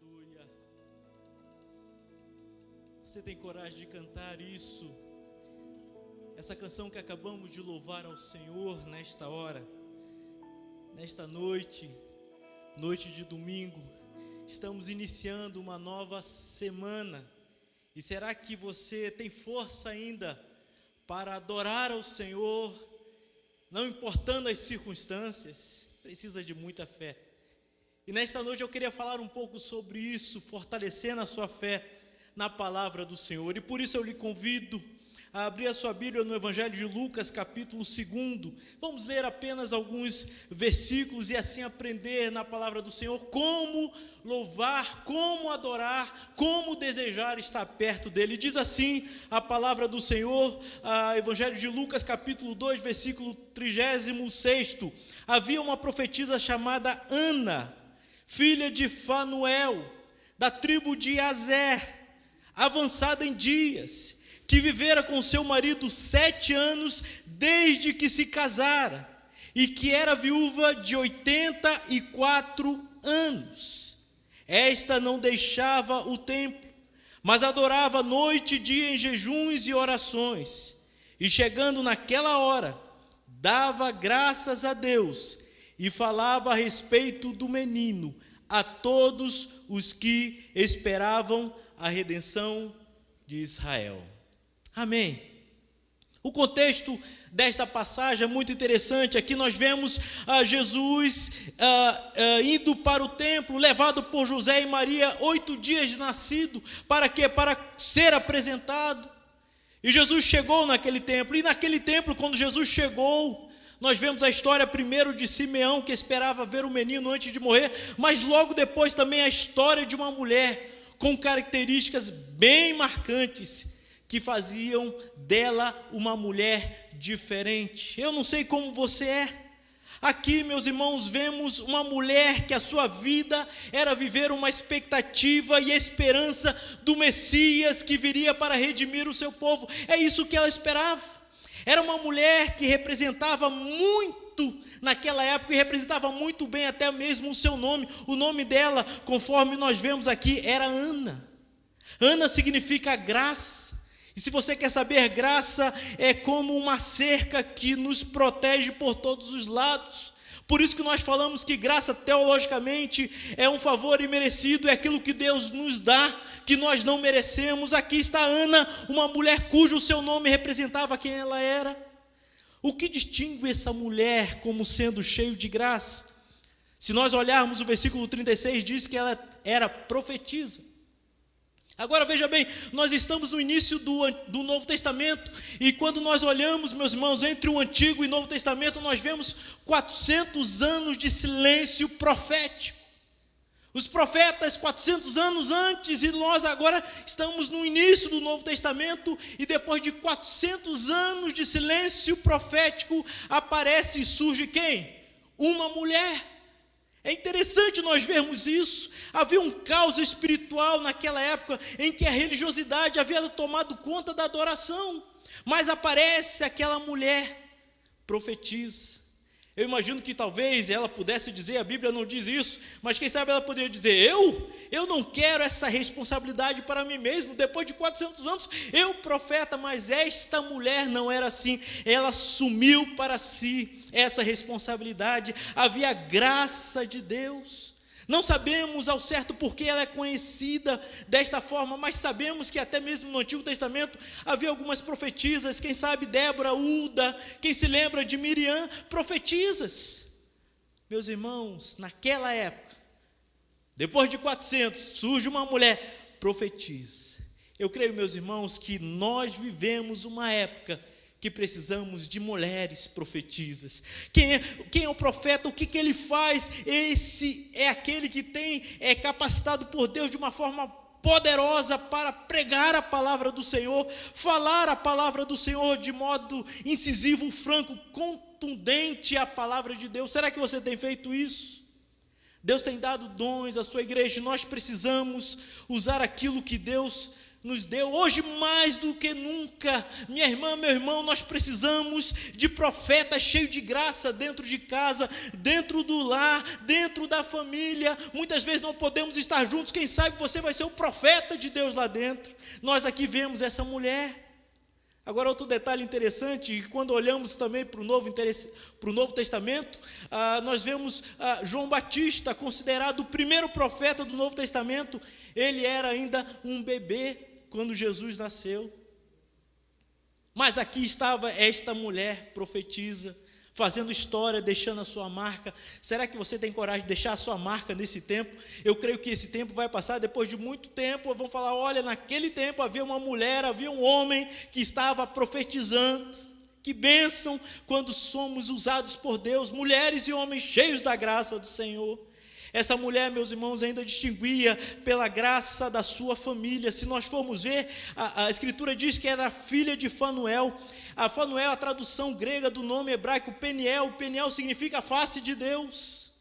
Aleluia. Você tem coragem de cantar isso? Essa canção que acabamos de louvar ao Senhor nesta hora, nesta noite de domingo. Estamos iniciando uma nova semana. E será que você tem força ainda para adorar ao Senhor, não importando as circunstâncias? Precisa de muita fé. E nesta noite eu queria falar um pouco sobre isso, fortalecendo a sua fé na palavra do Senhor. E por isso eu lhe convido a abrir a sua Bíblia no Evangelho de Lucas, capítulo 2. Vamos ler apenas alguns versículos e assim aprender na palavra do Senhor como louvar, como adorar, como desejar estar perto dEle. Diz assim a palavra do Senhor, Evangelho de Lucas, capítulo 2, versículo 36. Havia uma profetisa chamada Ana, filha de Fanuel, da tribo de Azer, avançada em dias, que vivera com seu marido 7 anos desde que se casara, e que era viúva de 84 anos. Esta não deixava o templo, mas adorava noite e dia em jejuns e orações, e chegando naquela hora, dava graças a Deus, e falava a respeito do menino a todos os que esperavam a redenção de Israel. Amém. O contexto desta passagem é muito interessante. Aqui nós vemos Jesus indo para o templo, levado por José e Maria, 8 dias de nascido. Para quê? Para ser apresentado. E Jesus chegou naquele templo. E naquele templo, quando Jesus chegou, nós vemos a história primeiro de Simeão, que esperava ver o menino antes de morrer, mas logo depois também a história de uma mulher com características bem marcantes, que faziam dela uma mulher diferente. Eu não sei como você é. Aqui, meus irmãos, vemos uma mulher que a sua vida era viver uma expectativa e esperança do Messias que viria para redimir o seu povo. É isso que ela esperava. Era uma mulher que representava muito naquela época e representava muito bem até mesmo o seu nome. O nome dela, conforme nós vemos aqui, era Ana. Ana significa graça. E se você quer saber, graça é como uma cerca que nos protege por todos os lados. Por isso que nós falamos que graça, teologicamente, é um favor imerecido, é aquilo que Deus nos dá, que nós não merecemos. Aqui está Ana, uma mulher cujo seu nome representava quem ela era. O que distingue essa mulher como sendo cheio de graça? Se nós olharmos o versículo 36, diz que ela era profetisa. Agora veja bem, nós estamos no início do Novo Testamento, e quando nós olhamos, meus irmãos, entre o Antigo e Novo Testamento, nós vemos 400 anos de silêncio profético. Os profetas 400 anos antes, e nós agora estamos no início do Novo Testamento, e depois de 400 anos de silêncio profético, aparece e surge quem? Uma mulher. É interessante nós vermos isso. Havia um caos espiritual naquela época em que a religiosidade havia tomado conta da adoração. Mas aparece aquela mulher, profetiza. Eu imagino que talvez ela pudesse dizer, a Bíblia não diz isso, mas quem sabe ela poderia dizer, eu não quero essa responsabilidade para mim mesmo, depois de 400 anos, eu profeta, mas esta mulher não era assim, ela assumiu para si essa responsabilidade, havia graça de Deus. Não sabemos ao certo porque ela é conhecida desta forma, mas sabemos que até mesmo no Antigo Testamento havia algumas profetisas, quem sabe Débora, Uda, quem se lembra de Miriam, profetisas. Meus irmãos, naquela época, depois de 400, surge uma mulher profetiza. Eu creio, meus irmãos, que nós vivemos uma época que precisamos de mulheres profetisas. Quem é o profeta? O que ele faz? Esse é aquele que é capacitado por Deus de uma forma poderosa para pregar a palavra do Senhor, falar a palavra do Senhor de modo incisivo, franco, contundente a palavra de Deus. Será que você tem feito isso? Deus tem dado dons à sua igreja, nós precisamos usar aquilo que Deus nos deu, hoje mais do que nunca, minha irmã, meu irmão, nós precisamos de profetas cheios de graça dentro de casa, dentro do lar, dentro da família. Muitas vezes não podemos estar juntos, quem sabe você vai ser o profeta de Deus lá dentro. Nós aqui vemos essa mulher. Agora, outro detalhe interessante, quando olhamos também para o Novo Testamento, nós vemos João Batista, considerado o primeiro profeta do Novo Testamento. Ele era ainda um bebê quando Jesus nasceu. Mas aqui estava esta mulher profetisa, fazendo história, deixando a sua marca. Será que você tem coragem de deixar a sua marca nesse tempo? Eu creio que esse tempo vai passar, depois de muito tempo, vão falar, olha, naquele tempo havia uma mulher, havia um homem que estava profetizando. Que bênção quando somos usados por Deus, mulheres e homens cheios da graça do Senhor. Essa mulher, meus irmãos, ainda distinguia pela graça da sua família. Se nós formos ver, a Escritura diz que era filha de Fanuel. A Fanuel, a tradução grega do nome hebraico Peniel. Peniel significa face de Deus.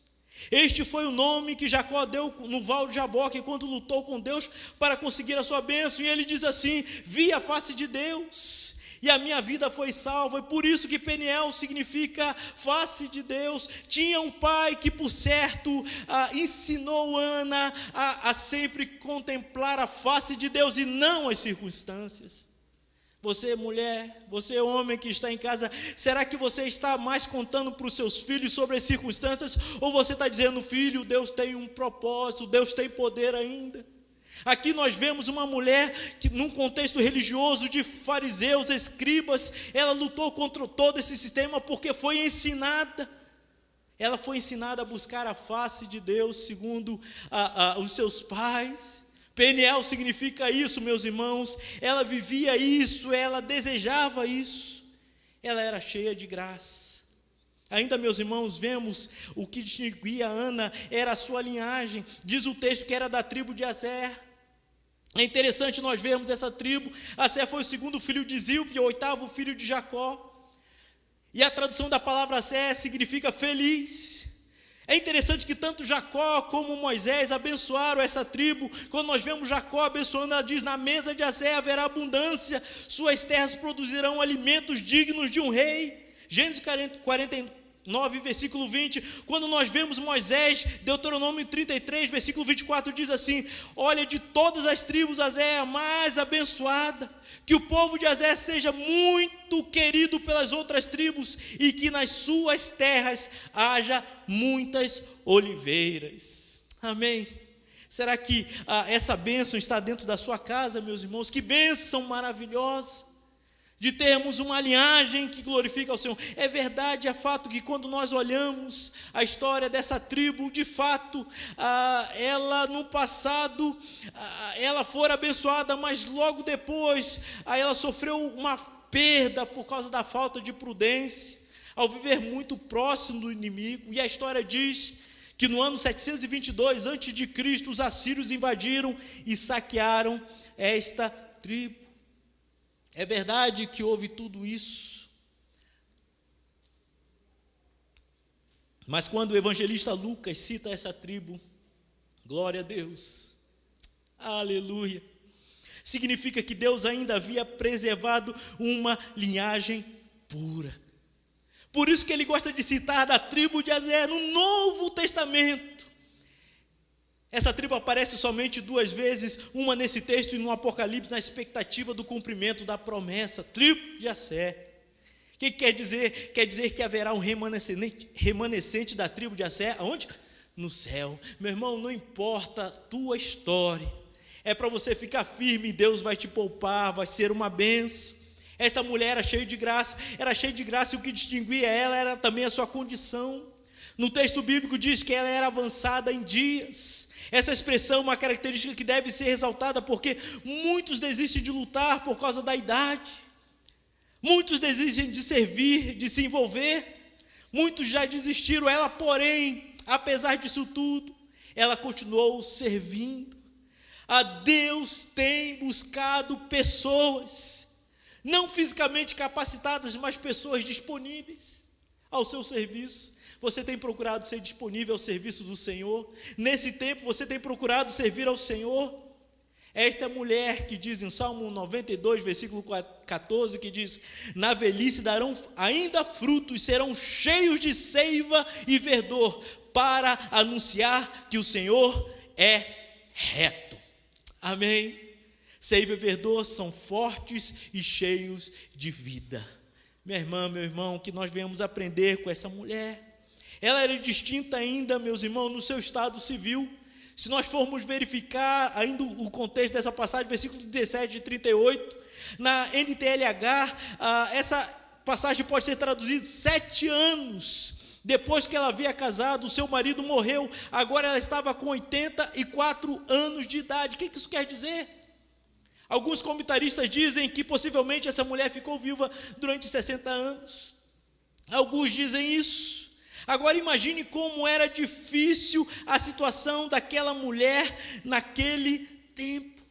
Este foi o nome que Jacó deu no val de Jaboque, quando lutou com Deus para conseguir a sua bênção. E ele diz assim, vi a face de Deus, e a minha vida foi salva. E por isso que Peniel significa face de Deus. Tinha um pai que, por certo, ensinou Ana a sempre contemplar a face de Deus e não as circunstâncias. Você mulher, você homem que está em casa, será que você está mais contando para os seus filhos sobre as circunstâncias? Ou você está dizendo, filho, Deus tem um propósito, Deus tem poder ainda? Aqui nós vemos uma mulher que, num contexto religioso de fariseus, escribas, ela lutou contra todo esse sistema porque foi ensinada. Ela foi ensinada a buscar a face de Deus segundo os seus pais. Peniel significa isso, meus irmãos. Ela vivia isso, ela desejava isso. Ela era cheia de graça. Ainda, meus irmãos, vemos o que distinguia Ana, era a sua linhagem. Diz o texto que era da tribo de Aser. É interessante nós vermos essa tribo. Aser foi o segundo filho de Zilpe, o oitavo filho de Jacó. E a tradução da palavra Aser significa feliz. É interessante que tanto Jacó como Moisés abençoaram essa tribo. Quando nós vemos Jacó abençoando, ela diz, na mesa de Aser haverá abundância, suas terras produzirão alimentos dignos de um rei. Gênesis 49, versículo 20, quando nós vemos Moisés, Deuteronômio 33, versículo 24, diz assim, olha, de todas as tribos, Aser é a mais abençoada, que o povo de Aser seja muito querido pelas outras tribos, e que nas suas terras haja muitas oliveiras. Amém? Será que essa bênção está dentro da sua casa, meus irmãos? Que bênção maravilhosa! De termos uma linhagem que glorifica ao Senhor. É verdade, é fato que quando nós olhamos a história dessa tribo, de fato, ela no passado, ela foi abençoada, mas logo depois, ela sofreu uma perda por causa da falta de prudência, ao viver muito próximo do inimigo. E a história diz que no ano 722 a.C., os assírios invadiram e saquearam esta tribo. É verdade que houve tudo isso, mas quando o evangelista Lucas cita essa tribo, glória a Deus, aleluia, significa que Deus ainda havia preservado uma linhagem pura. Por isso que ele gosta de citar da tribo de Aser no Novo Testamento. Essa tribo aparece somente 2 vezes, uma nesse texto e no Apocalipse, na expectativa do cumprimento da promessa, tribo de Aser. O que quer dizer? Quer dizer que haverá um remanescente da tribo de Aser, aonde? No céu. Meu irmão, não importa a tua história, é para você ficar firme, Deus vai te poupar, vai ser uma bênção. Esta mulher era cheia de graça, e o que distinguia ela era também a sua condição. No texto bíblico diz que ela era avançada em dias. Essa expressão é uma característica que deve ser ressaltada, porque muitos desistem de lutar por causa da idade, muitos desistem de servir, de se envolver, muitos já desistiram. Ela, porém, apesar disso tudo, ela continuou servindo. A Deus tem buscado pessoas, não fisicamente capacitadas, mas pessoas disponíveis ao seu serviço. Você tem procurado ser disponível ao serviço do Senhor? Nesse tempo você tem procurado servir ao Senhor? Esta mulher que diz em Salmo 92, versículo 14, que diz: na velhice darão ainda frutos, serão cheios de seiva e verdor, para anunciar que o Senhor é reto. Amém? Seiva e verdor são fortes e cheios de vida. Minha irmã, meu irmão, que nós venhamos aprender com essa mulher. Ela era distinta ainda, meus irmãos, no seu estado civil. Se nós formos verificar ainda o contexto dessa passagem, versículo 17 e 38, na NTLH, essa passagem pode ser traduzida: 7 anos depois que ela havia casado, o seu marido morreu, agora ela estava com 84 anos de idade. O que isso quer dizer? Alguns comentaristas dizem que possivelmente essa mulher ficou viúva durante 60 anos. Alguns dizem isso. Agora imagine como era difícil a situação daquela mulher naquele tempo.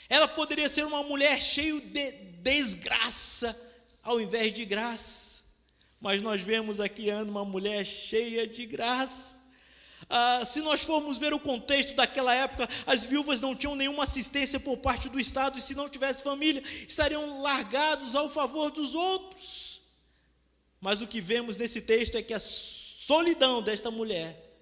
Ela poderia ser uma mulher cheia de desgraça ao invés de graça. Mas nós vemos aqui Ana, uma mulher cheia de graça. Se nós formos ver o contexto daquela época, as viúvas não tinham nenhuma assistência por parte do Estado, e se não tivesse família, estariam largados ao favor dos outros. Mas o que vemos nesse texto é que a solidão desta mulher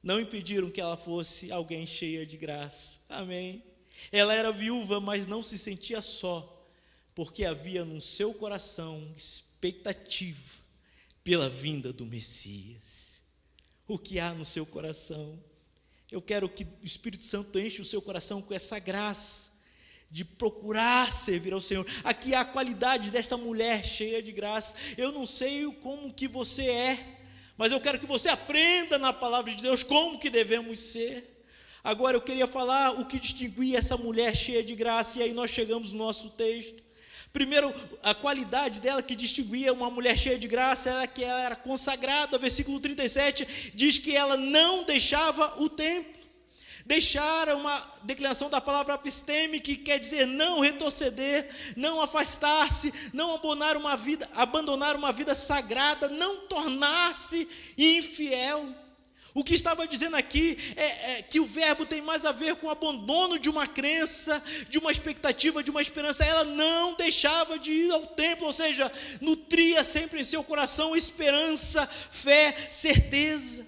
não impediram que ela fosse alguém cheia de graça. Amém? Ela era viúva, mas não se sentia só, porque havia no seu coração expectativa pela vinda do Messias. O que há no seu coração? Eu quero que o Espírito Santo enche o seu coração com essa graça de procurar servir ao Senhor. Aqui há a qualidade desta mulher cheia de graça. Eu não sei como que você é, mas eu quero que você aprenda na palavra de Deus como que devemos ser. Agora eu queria falar o que distinguia essa mulher cheia de graça, e aí nós chegamos no nosso texto. Primeiro, a qualidade dela que distinguia uma mulher cheia de graça era que ela era consagrada. Versículo 37 diz que ela não deixava o templo. Deixar uma declinação da palavra episteme, que quer dizer não retroceder, não afastar-se, não abandonar uma vida sagrada, não tornar-se infiel. O que estava dizendo aqui é que o verbo tem mais a ver com o abandono de uma crença, de uma expectativa, de uma esperança. Ela não deixava de ir ao templo, ou seja, nutria sempre em seu coração esperança, fé, certeza.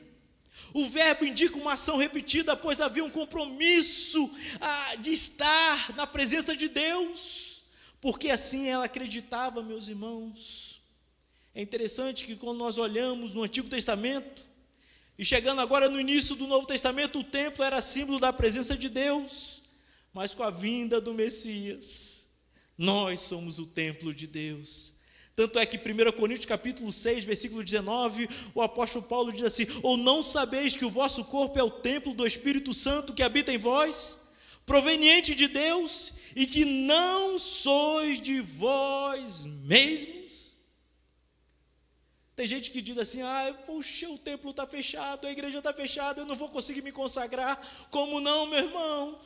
O verbo indica uma ação repetida, pois havia um compromisso de estar na presença de Deus, porque assim ela acreditava, meus irmãos. É interessante que quando nós olhamos no Antigo Testamento, e chegando agora no início do Novo Testamento, o templo era símbolo da presença de Deus, mas com a vinda do Messias, nós somos o templo de Deus. Tanto é que 1 Coríntios capítulo 6, versículo 19, o apóstolo Paulo diz assim: ou não sabeis que o vosso corpo é o templo do Espírito Santo que habita em vós, proveniente de Deus, e que não sois de vós mesmos? Tem gente que diz assim: puxa, o templo está fechado, a igreja está fechada, eu não vou conseguir me consagrar. Como não, meu irmão?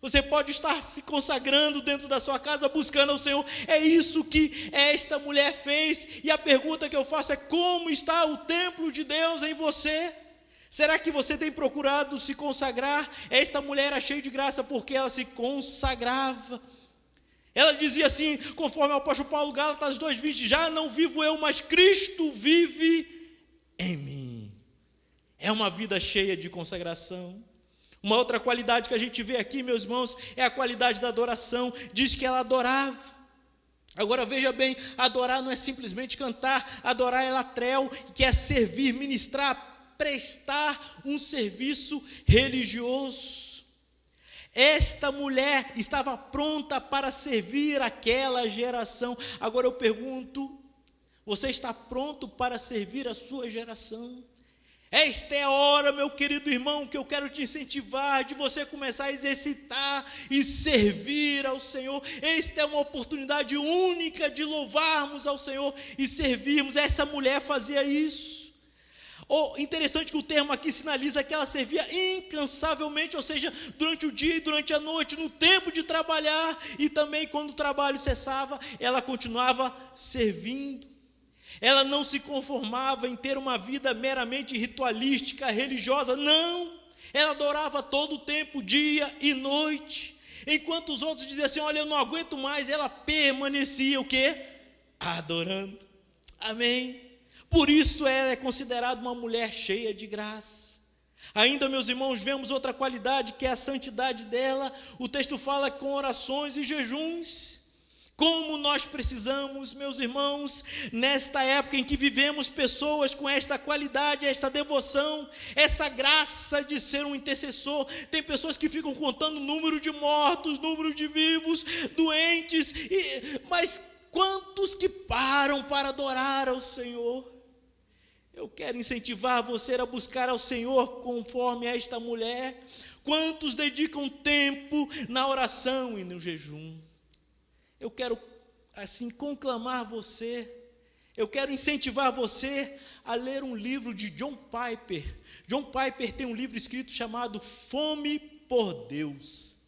Você pode estar se consagrando dentro da sua casa, buscando ao Senhor. É isso que esta mulher fez. E a pergunta que eu faço é: como está o templo de Deus em você? Será que você tem procurado se consagrar? Esta mulher era cheia de graça porque ela se consagrava. Ela dizia assim, conforme o apóstolo Paulo, Gálatas 2:20, já não vivo eu, mas Cristo vive em mim. É uma vida cheia de consagração. Uma outra qualidade que a gente vê aqui, meus irmãos, é a qualidade da adoração. Diz que ela adorava. Agora veja bem, adorar não é simplesmente cantar, adorar é latrel, que é servir, ministrar, prestar um serviço religioso. Esta mulher estava pronta para servir aquela geração. Agora eu pergunto, você está pronto para servir a sua geração? Esta é a hora, meu querido irmão, que eu quero te incentivar, de você começar a exercitar e servir ao Senhor. Esta é uma oportunidade única de louvarmos ao Senhor e servirmos. Essa mulher fazia isso. Interessante que o termo aqui sinaliza que ela servia incansavelmente, ou seja, durante o dia e durante a noite, no tempo de trabalhar, e também quando o trabalho cessava, ela continuava servindo. Ela não se conformava em ter uma vida meramente ritualística, religiosa, não. Ela adorava todo o tempo, dia e noite. Enquanto os outros diziam assim, olha, eu não aguento mais, ela permanecia o quê? Adorando. Amém? Por isso ela é considerada uma mulher cheia de graça. Ainda, meus irmãos, vemos outra qualidade, que é a santidade dela. O texto fala com orações e jejuns. Como nós precisamos, meus irmãos, nesta época em que vivemos, pessoas com esta qualidade, esta devoção, essa graça de ser um intercessor. Tem pessoas que ficam contando o número de mortos, número de vivos, doentes, mas quantos que param para adorar ao Senhor? Eu quero incentivar você a buscar ao Senhor conforme esta mulher. Quantos dedicam tempo na oração e no jejum? Eu quero, assim, conclamar você, eu quero incentivar você a ler um livro de John Piper. John Piper tem um livro escrito chamado Fome por Deus.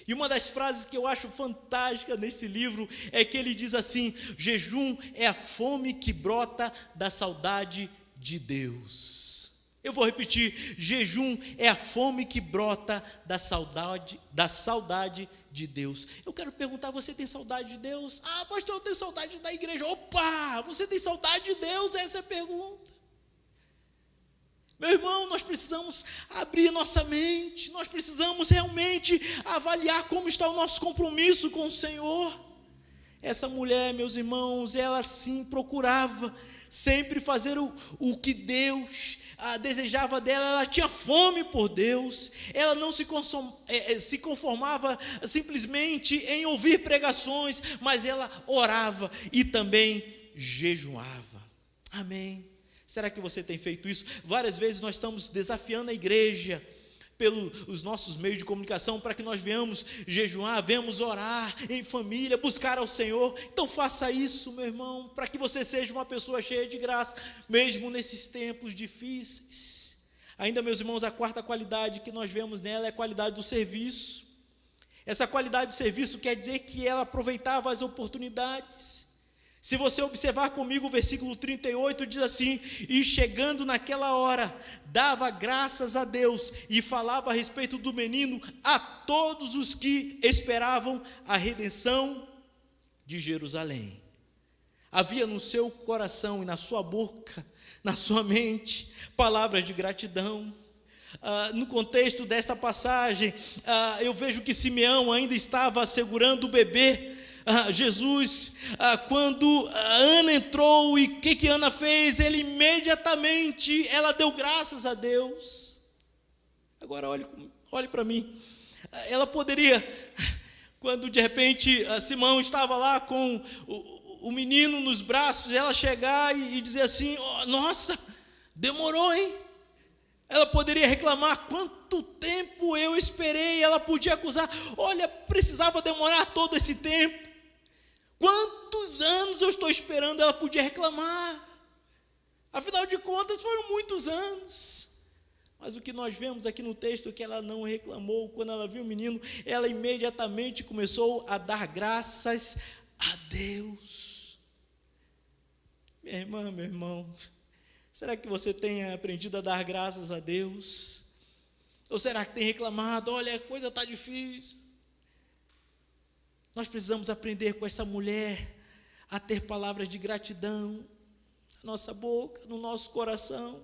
E uma das frases que eu acho fantástica nesse livro é que ele diz assim: jejum é a fome que brota da saudade de Deus. Eu vou repetir: jejum é a fome que brota da saudade de Deus. Eu quero perguntar, você tem saudade de Deus? Ah, pastor, eu tenho saudade da igreja. Opa, você tem saudade de Deus? Essa é a pergunta. Meu irmão, nós precisamos abrir nossa mente, nós precisamos realmente avaliar como está o nosso compromisso com o Senhor. Essa mulher, meus irmãos, ela sim procurava sempre fazer o que Deus desejava dela. Ela tinha fome por Deus, ela não se conformava simplesmente em ouvir pregações, mas ela orava e também jejuava. Amém? Será que você tem feito isso? Várias vezes nós estamos desafiando a igreja pelos nossos meios de comunicação para que nós venhamos jejuar, venhamos orar em família, buscar ao Senhor. Então faça isso, meu irmão, para que você seja uma pessoa cheia de graça, mesmo nesses tempos difíceis. Ainda, meus irmãos, a quarta qualidade que nós vemos nela é a qualidade do serviço. Essa qualidade do serviço quer dizer que ela aproveitava as oportunidades. Se você observar comigo o versículo 38, diz assim: e chegando naquela hora, dava graças a Deus e falava a respeito do menino a todos os que esperavam a redenção de Jerusalém. Havia no seu coração e na sua boca, na sua mente, palavras de gratidão. No contexto desta passagem, eu vejo que Simeão ainda estava segurando o bebê Jesus, quando Ana entrou, e o que Ana fez? Imediatamente ela deu graças a Deus. Agora olhe para mim. Ela poderia, quando de repente Simão estava lá com o menino nos braços, ela chegar e dizer assim: oh, nossa, demorou, hein? Ela poderia reclamar: quanto tempo eu esperei. Ela podia acusar: olha, precisava demorar todo esse tempo. Quantos anos eu estou esperando? Ela podia reclamar. Afinal de contas, foram muitos anos. Mas o que nós vemos aqui no texto é que ela não reclamou. Quando ela viu o menino, ela imediatamente começou a dar graças a Deus. Minha irmã, meu irmão, será que você tem aprendido a dar graças a Deus? Ou será que tem reclamado? Olha, a coisa está difícil. Nós precisamos aprender com essa mulher a ter palavras de gratidão na nossa boca, no nosso coração,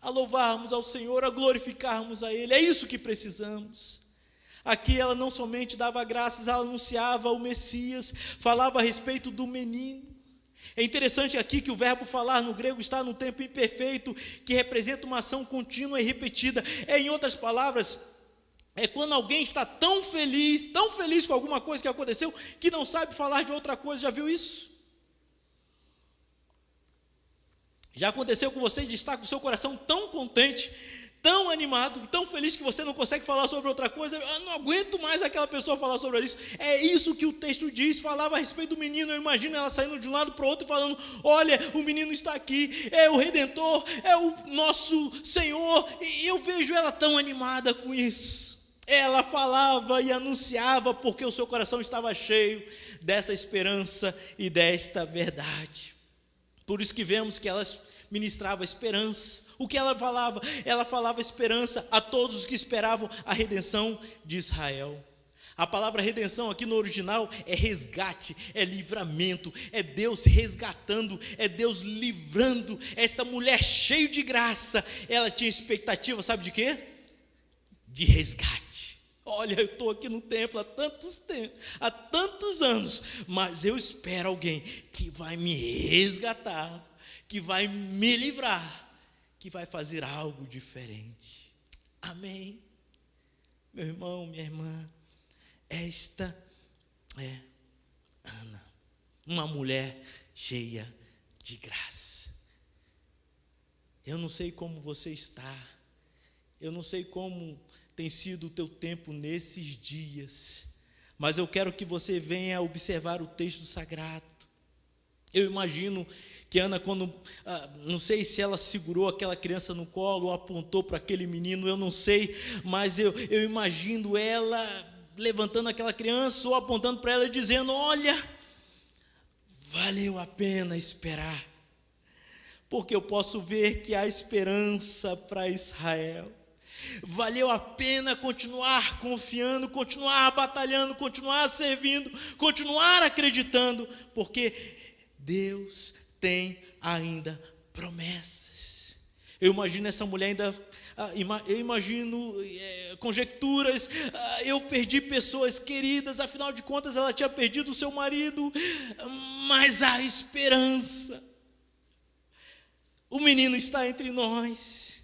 a louvarmos ao Senhor, a glorificarmos a Ele. É isso que precisamos. Aqui ela não somente dava graças, ela anunciava o Messias, falava a respeito do menino. É interessante aqui que o verbo falar no grego está no tempo imperfeito, que representa uma ação contínua e repetida. Em outras palavras, é quando alguém está tão feliz com alguma coisa que aconteceu, que não sabe falar de outra coisa. Já viu isso? Já aconteceu com você de estar com o seu coração tão contente, tão animado, tão feliz, que você não consegue falar sobre outra coisa? Eu não aguento mais aquela pessoa falar sobre isso. É isso que o texto diz. Falava a respeito do menino. Eu imagino ela saindo de um lado para o outro e falando: olha, o menino está aqui, é o Redentor, é o nosso Senhor. E eu vejo ela tão animada com isso. Ela falava e anunciava porque o seu coração estava cheio dessa esperança e desta verdade. Por isso que vemos que ela ministrava esperança. O que ela falava? Ela falava esperança a todos os que esperavam a redenção de Israel. A palavra redenção aqui no original é resgate, é livramento, é Deus resgatando, é Deus livrando. Esta mulher cheia de graça, ela tinha expectativa, sabe de quê? De resgate. Olha, eu estou aqui no templo há tantos anos, mas eu espero alguém que vai me resgatar, que vai me livrar, que vai fazer algo diferente. Amém? Meu irmão, minha irmã, esta é Ana, uma mulher cheia de graça. Eu não sei como você está, eu não sei como tem sido o teu tempo nesses dias, mas eu quero que você venha observar o texto sagrado. Eu imagino que Ana, quando, não sei se ela segurou aquela criança no colo ou apontou para aquele menino, eu não sei, mas eu imagino ela levantando aquela criança ou apontando para ela e dizendo: olha, valeu a pena esperar, porque eu posso ver que há esperança para Israel. Valeu a pena continuar confiando, continuar batalhando, continuar servindo, continuar acreditando, porque Deus tem ainda promessas. Eu imagino essa mulher ainda, eu imagino conjecturas, eu perdi pessoas queridas, afinal de contas ela tinha perdido o seu marido, mas há esperança. O menino está entre nós,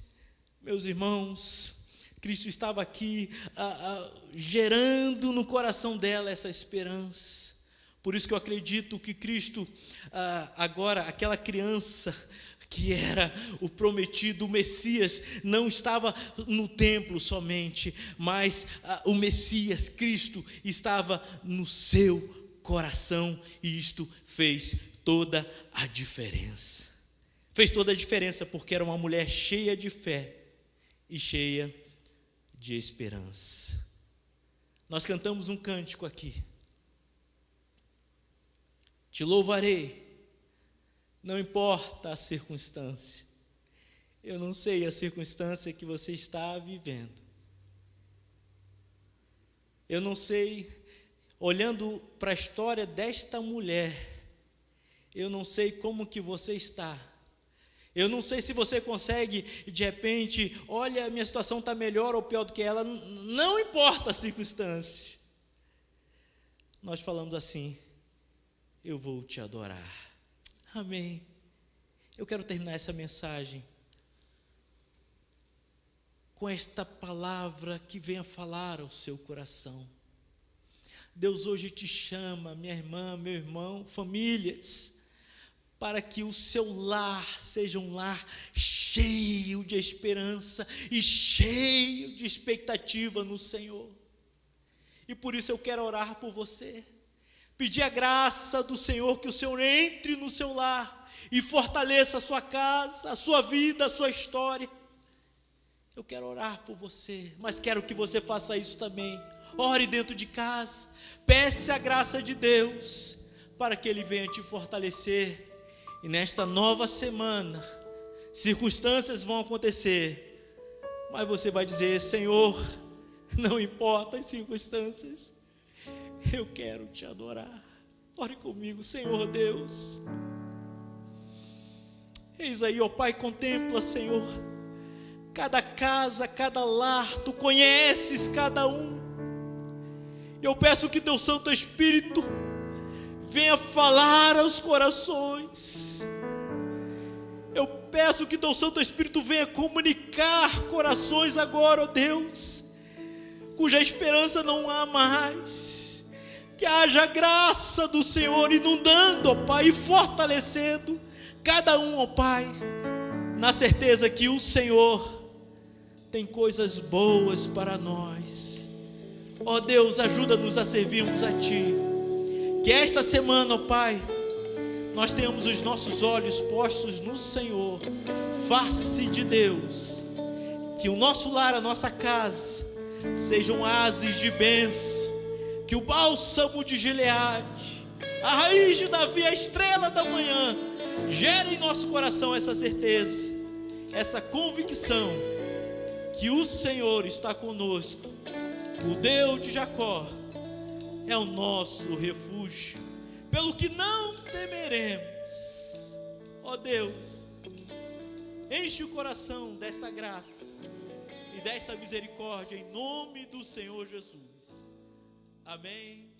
meus irmãos. Cristo estava aqui gerando no coração dela essa esperança. Por isso que eu acredito que Cristo, agora, aquela criança que era o prometido, o Messias, não estava no templo somente, mas o Messias, Cristo, estava no seu coração, e isto fez toda a diferença. Fez toda a diferença porque era uma mulher cheia de fé e cheia de esperança. Nós cantamos um cântico aqui: te louvarei, não importa a circunstância. Eu não sei a circunstância que você está vivendo. Eu não sei, olhando para a história desta mulher, eu não sei como que você está. Eu não sei se você consegue, de repente, olha, minha situação está melhor ou pior do que ela. Não importa a circunstância. Nós falamos assim: eu vou te adorar. Amém. Eu quero terminar essa mensagem com esta palavra que venha falar ao seu coração. Deus hoje te chama, minha irmã, meu irmão, famílias, para que o seu lar seja um lar cheio de esperança e cheio de expectativa no Senhor. E por isso eu quero orar por você, pedir a graça do Senhor, que o Senhor entre no seu lar e fortaleça a sua casa, a sua vida, a sua história. Eu quero orar por você, mas quero que você faça isso também. Ore dentro de casa, peça a graça de Deus para que Ele venha te fortalecer. E nesta nova semana, circunstâncias vão acontecer, mas você vai dizer: Senhor, não importa as circunstâncias, eu quero te adorar. Ore comigo. Senhor Deus, eis aí, ó Pai, contempla, Senhor, cada casa, cada lar, Tu conheces cada um. Eu peço que Teu Santo Espírito venha falar aos corações. Eu peço que Teu Santo Espírito venha comunicar corações agora, ó Deus, cuja esperança não há mais. Que haja a graça do Senhor inundando, ó Pai, e fortalecendo cada um, ó Pai, na certeza que o Senhor tem coisas boas para nós. Ó Deus, ajuda-nos a servirmos a Ti. Que esta semana, ó Pai, nós tenhamos os nossos olhos postos no Senhor, face de Deus. Que o nosso lar, a nossa casa, sejam oásis de bênção. Que o bálsamo de Gileade, a raiz de Davi, a estrela da manhã, gere em nosso coração essa certeza, essa convicção, que o Senhor está conosco, o Deus de Jacó é o nosso refúgio, pelo que não temeremos. Ó Deus, enche o coração desta graça e desta misericórdia, em nome do Senhor Jesus. Amém.